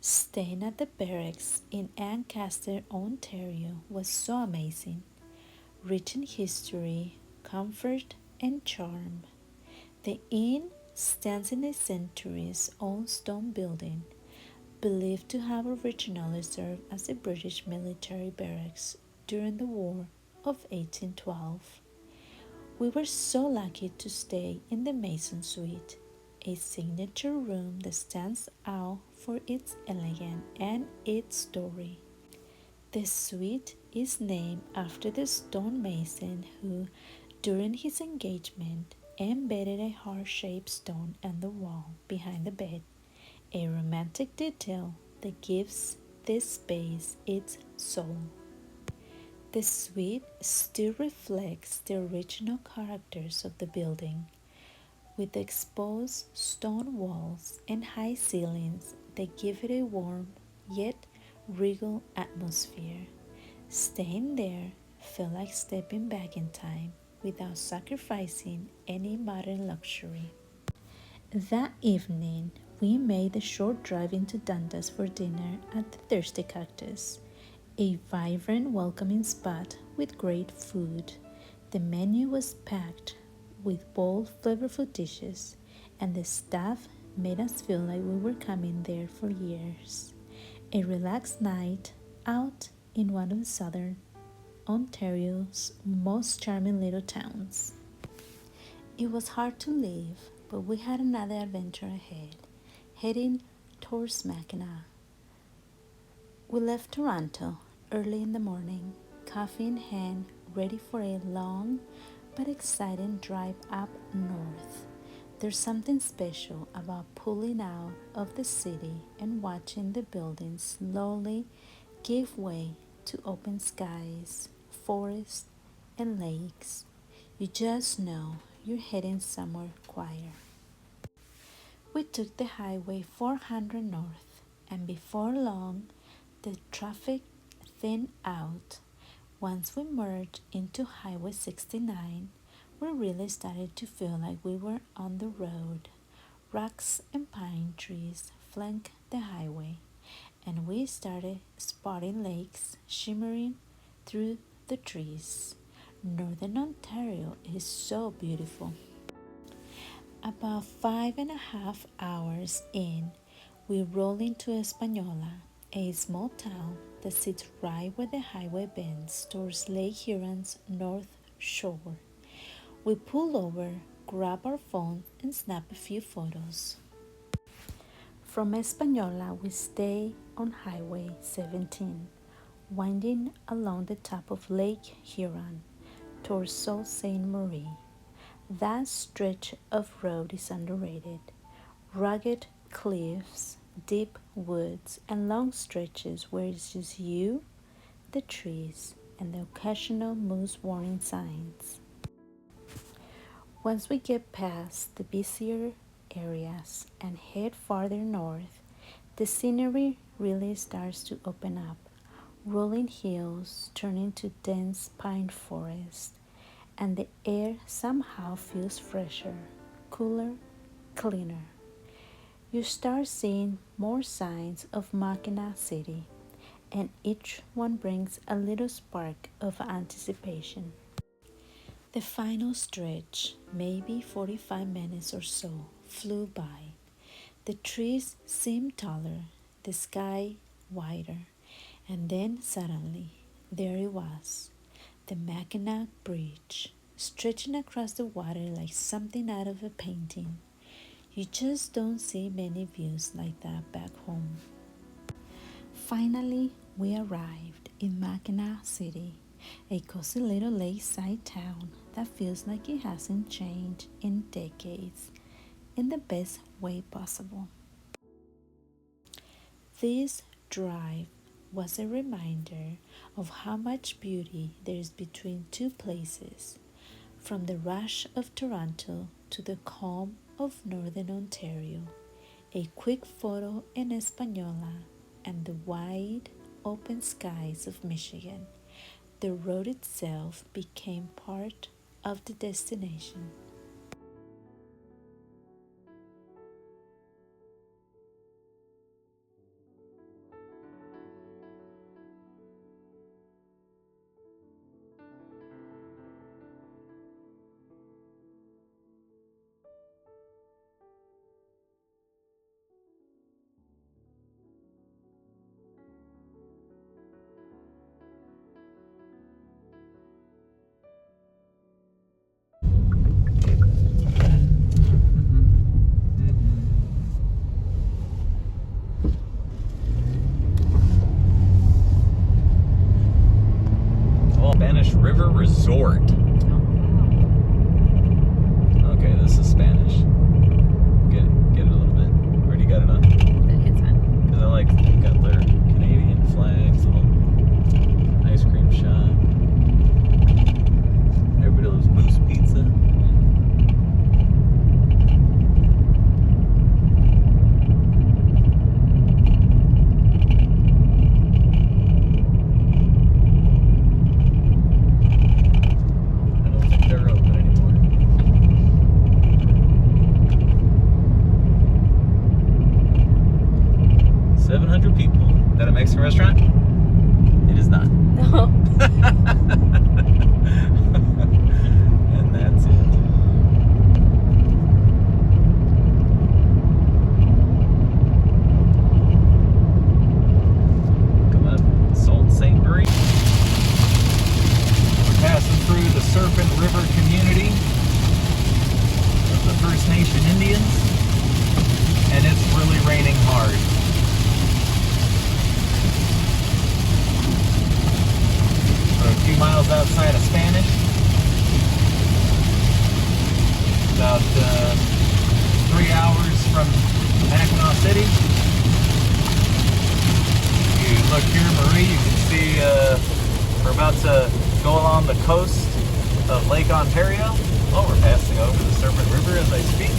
Staying at the barracks in Ancaster, Ontario was so amazing, rich in history, comfort, and charm. The inn stands in a centuries old stone building, believed to have originally served as a British military barracks during the War of 1812. We were so lucky to stay in the Mason Suite, a signature room that stands out for its elegance and its story. The suite is named after the stonemason who, during his engagement, embedded a heart-shaped stone in the wall behind the bed, a romantic detail that gives this space its soul. The suite still reflects the original characters of the building, with exposed stone walls and high ceilings that give it a warm yet regal atmosphere. Staying there felt like stepping back in time without sacrificing any modern luxury. That evening, we made the short drive into Dundas for dinner at the Thirsty Cactus, a vibrant, welcoming spot with great food. The menu was packed with bold, flavorful dishes, and the staff made us feel like we were coming there for years. A relaxed night out in one of southern Ontario's most charming little towns. It was hard to leave, but we had another adventure ahead, heading towards Mackinac. We left Toronto early in the morning, coffee in hand, ready for a long but exciting drive up north. There's something special about pulling out of the city and watching the buildings slowly give way to open skies, forests, and lakes. You just know you're heading somewhere quiet. We took the Highway 400 north, and before long, the traffic thinned out. Once we merged into Highway 69, we really started to feel like we were on the road. Rocks and pine trees flanked the highway, and we started spotting lakes shimmering through the trees. Northern Ontario is so beautiful. About 5.5 hours in, we roll into Española, a small town that sits right where the highway bends towards Lake Huron's north shore. We pull over, grab our phone, and snap a few photos. From Española, we stay on Highway 17, winding along the top of Lake Huron towards Sault Ste. Marie. That stretch of road is underrated. Rugged cliffs, deep woods, and long stretches where it's just you, the trees, and the occasional moose warning signs. Once we get past the busier areas and head farther north, the scenery really starts to open up. Rolling hills turn into dense pine forest, and the air somehow feels fresher, cooler, cleaner. You start seeing more signs of Mackinac City, and each one brings a little spark of anticipation. The final stretch, maybe 45 minutes or so, flew by. The trees seemed taller, the sky wider, and then suddenly there it was, the Mackinac Bridge, stretching across the water like something out of a painting. You just don't see many views like that back home. Finally, we arrived in Mackinac City, a cozy little lakeside town that feels like it hasn't changed in decades, in the best way possible. This drive was a reminder of how much beauty there is between two places, from the rush of Toronto to the calm of Northern Ontario. A quick photo in Española and the wide open skies of Michigan. The road itself became part of the destination. River Resort. Okay, this is Spanish. Get it a little bit. Or do you got it on? It's on. Because I like got their Canadian flags, little ice cream shop. Everybody loves Moose Pizza. I don't think they're open anymore. $700 people. Is that a Mexican restaurant? It is not. No. And that's it. Come up, Sault Ste. Marie. We're passing through the Serpent River community of the First Nation Indians, and it's really raining hard. We're a few miles outside of Spanish. About 3 hours from Mackinac City. If you look here, Marie, you can see we're about to go along the coast of Lake Ontario. Oh, we're passing over the Serpent River as I speak.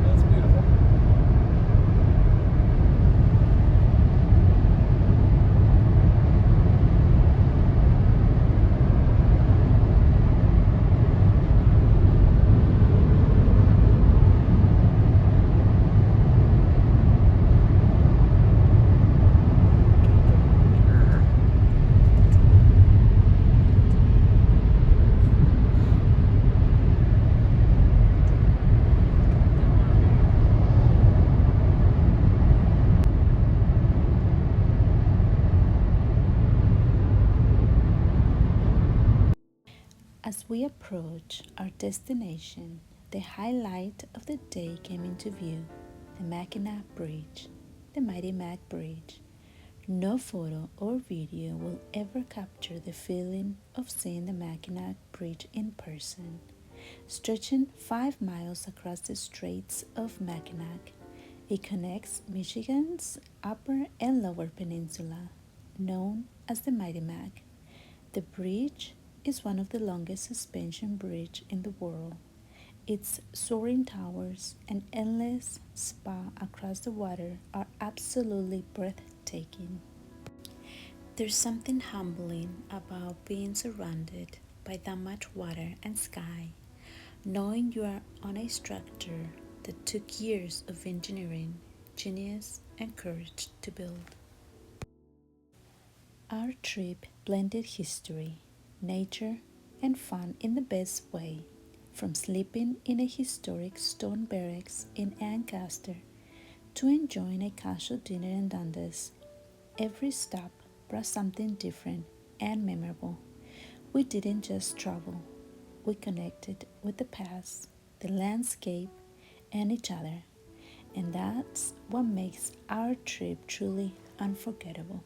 That's beautiful. As we approach our destination, the highlight of the day came into view, the Mackinac Bridge, the Mighty Mac Bridge. No photo or video will ever capture the feeling of seeing the Mackinac Bridge in person. Stretching 5 miles across the Straits of Mackinac, it connects Michigan's Upper and Lower Peninsula, known as the Mighty Mac. The bridge is one of the longest suspension bridges in the world. Its soaring towers and endless span across the water are absolutely breathtaking. There's something humbling about being surrounded by that much water and sky, knowing you are on a structure that took years of engineering, genius, and courage to build. Our trip blended history, nature, and fun in the best way. From sleeping in a historic stone barracks in Ancaster to enjoying a casual dinner in Dundas, every stop brought something different and memorable. We didn't just travel, we connected with the past, the landscape, and each other. And that's what makes our trip truly unforgettable.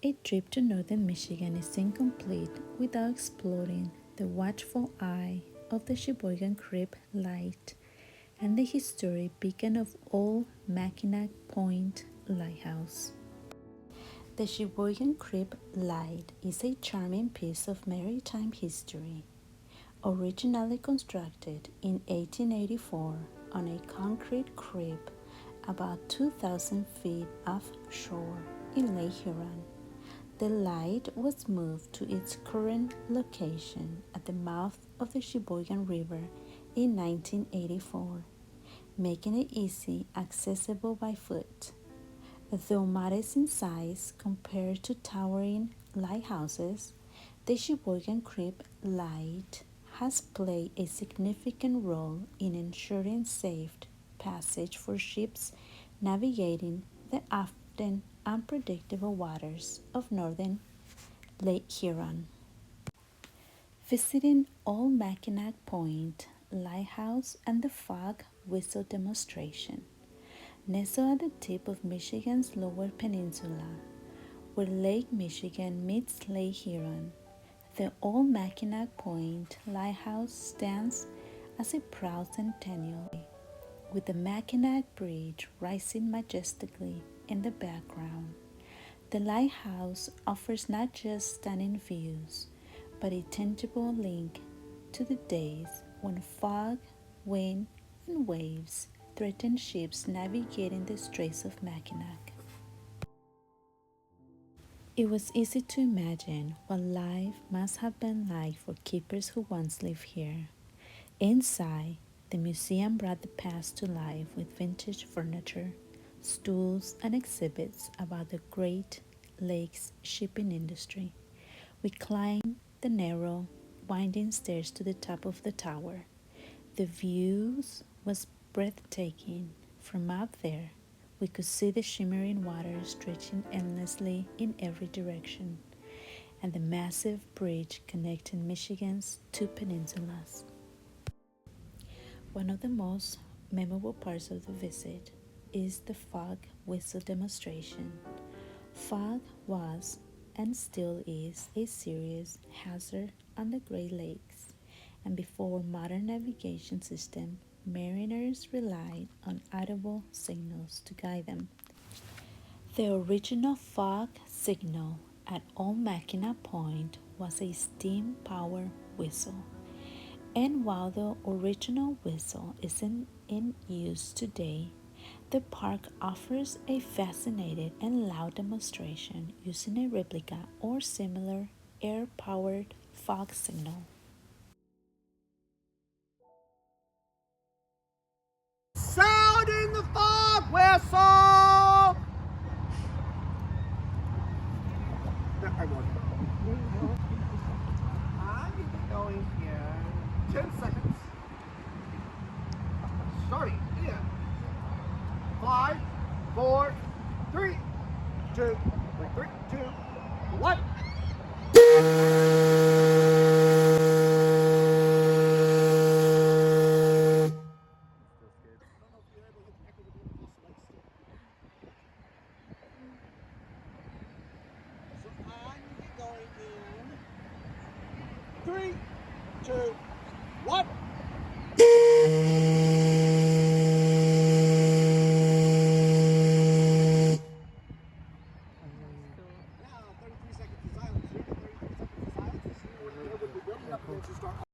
A trip to northern Michigan is incomplete without exploring the watchful eye of the Sheboygan Creek Light and the historic beacon of Old Mackinac Point Lighthouse. The Sheboygan Creek Light is a charming piece of maritime history. Originally constructed in 1884 on a concrete crib about 2,000 feet offshore in Lake Huron, the light was moved to its current location at the mouth of the Sheboygan River in 1984, making it easy accessible by foot. Though modest in size compared to towering lighthouses, the Sheboygan Creek Light has played a significant role in ensuring safe passage for ships navigating the often unpredictable waters of northern Lake Huron. Visiting Old Mackinac Point Lighthouse and the Fog Whistle Demonstration. Nestled at the tip of Michigan's Lower Peninsula, where Lake Michigan meets Lake Huron, the Old Mackinac Point Lighthouse stands as a proud centennial, with the Mackinac Bridge rising majestically in the background. The lighthouse offers not just stunning views, but a tangible link to the days when fog, wind, and waves threatened ships navigating the Straits of Mackinac. It was easy to imagine what life must have been like for keepers who once lived here. Inside, the museum brought the past to life with vintage furniture, stools, and exhibits about the Great Lakes shipping industry. We climbed the narrow, winding stairs to the top of the tower. The views was breathtaking. From up there, we could see the shimmering water stretching endlessly in every direction, and the massive bridge connecting Michigan's two peninsulas. One of the most memorable parts of the visit is the fog whistle demonstration. Fog was and still is a serious hazard on the Great Lakes, and before modern navigation system, mariners relied on audible signals to guide them. The original fog signal at Old Mackinac Point was a steam-powered whistle, and while the original whistle isn't in use today, the park offers a fascinating and loud demonstration using a replica or similar air-powered fog signal. Sounding the fog whistle! I won. I need to go in here. 10 seconds. Starting in 5, 4, 3, 2, 3, 2, 1. So I'm going in 3, 2, 1. Now 33 seconds of silence. 33 seconds of silence. This is where we're building up and then to start.